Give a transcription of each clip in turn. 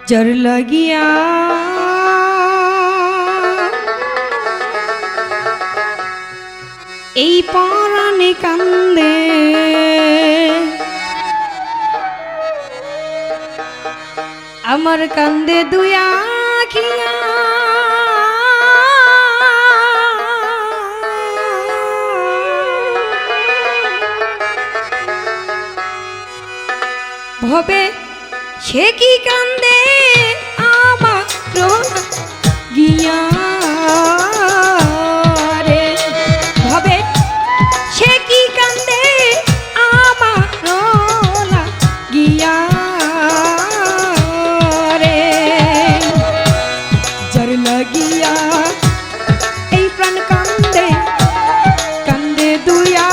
जर लगिया এই পরাণে কান্দে আমার কান্দে দুই আখিয়া ভবে সে কি কান্দে আমার গিয়া রে ভবে সে কি কান্দে আমার গিয়া রে জর লাগিয়া এই প্রাণ কান্দে কান্দে দুয়া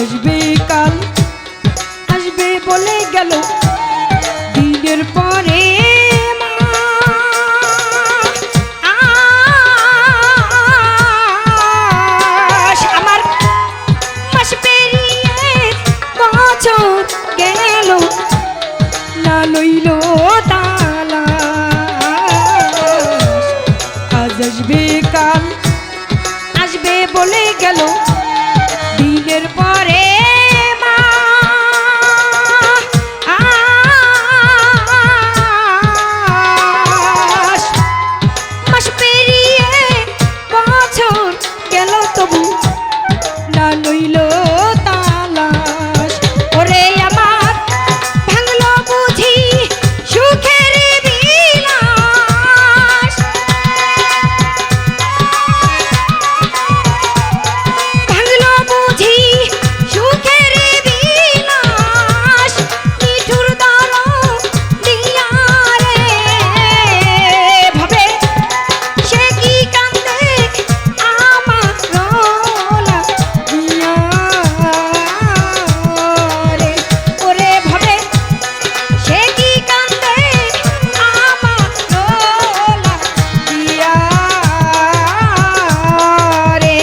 আসবে কাল আসবে বলে গেল দিনের পরে আমার মাস পেরিয়ে বছর গেল না লইল তালা আজ আসবে কাল আসবে বলে গেল দিনের পরে মাস পেরিয়ে বছর গেল তবু না লইল তালাশ ওরে আমার ভাঙলো বুঝি সুখের বিলাস ভাঙলো বুঝি সুখের বিলাস নিঠুর দরদ দিয়া রে ভাবে সে কি কান্দে আমার লাগিয়া রে ওরে ভাবে সে কি কান্দে আমার লাগিয়া রে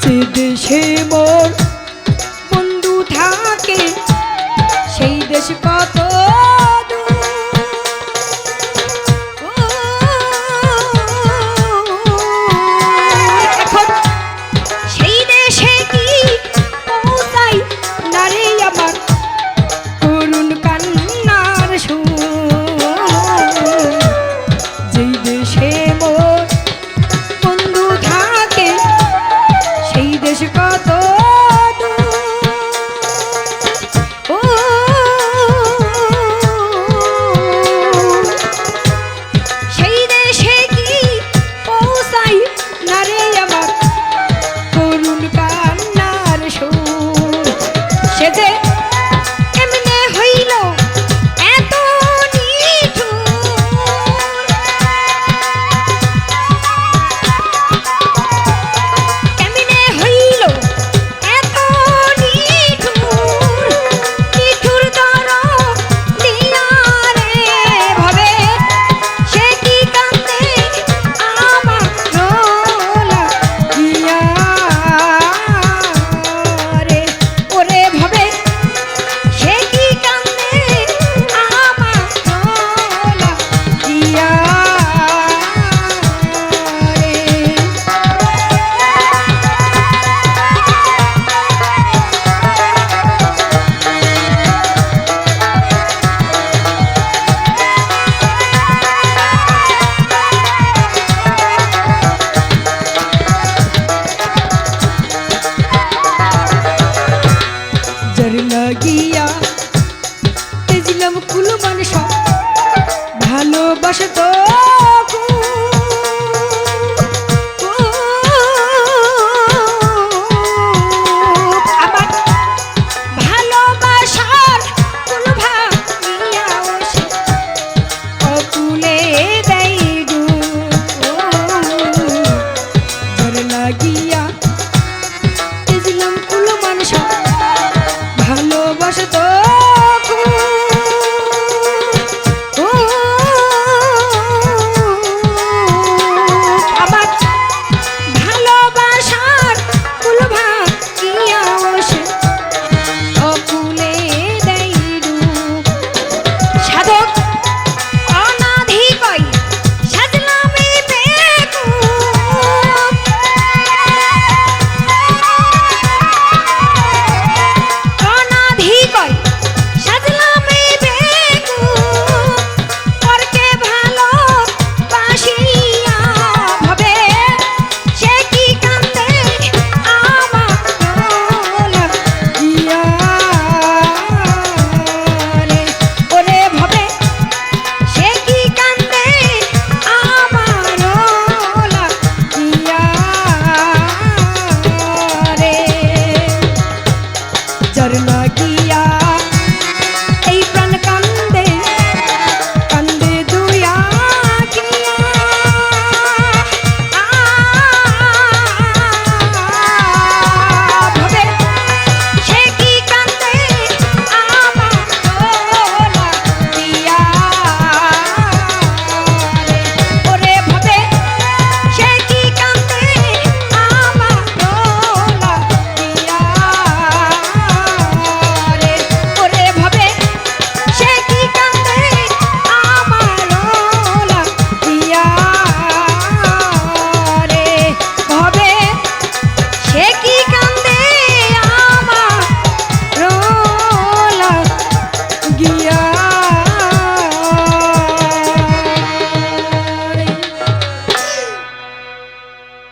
যে দেশে মোর বন্ধু থাকে সেই দেশ কত দূর। এখন সেই দেশে কি পৌঁছাই না রে আমার করুণ কান্নার সুর যেই দেশে মোর বন্ধু থাকে সেই দেশ কত দূর। ও সেই দেশে কি পৌঁছাই না রে আমার করুণ কান্নার সুর সে যে এমনে হইল এত নিঠুর কেমনে হইল এত নিঠুর নিঠুর দরদ দিয়া রে ভাবে সে কি কান্দে আমার লাগিয়া রে ওরে ভাবে লাগি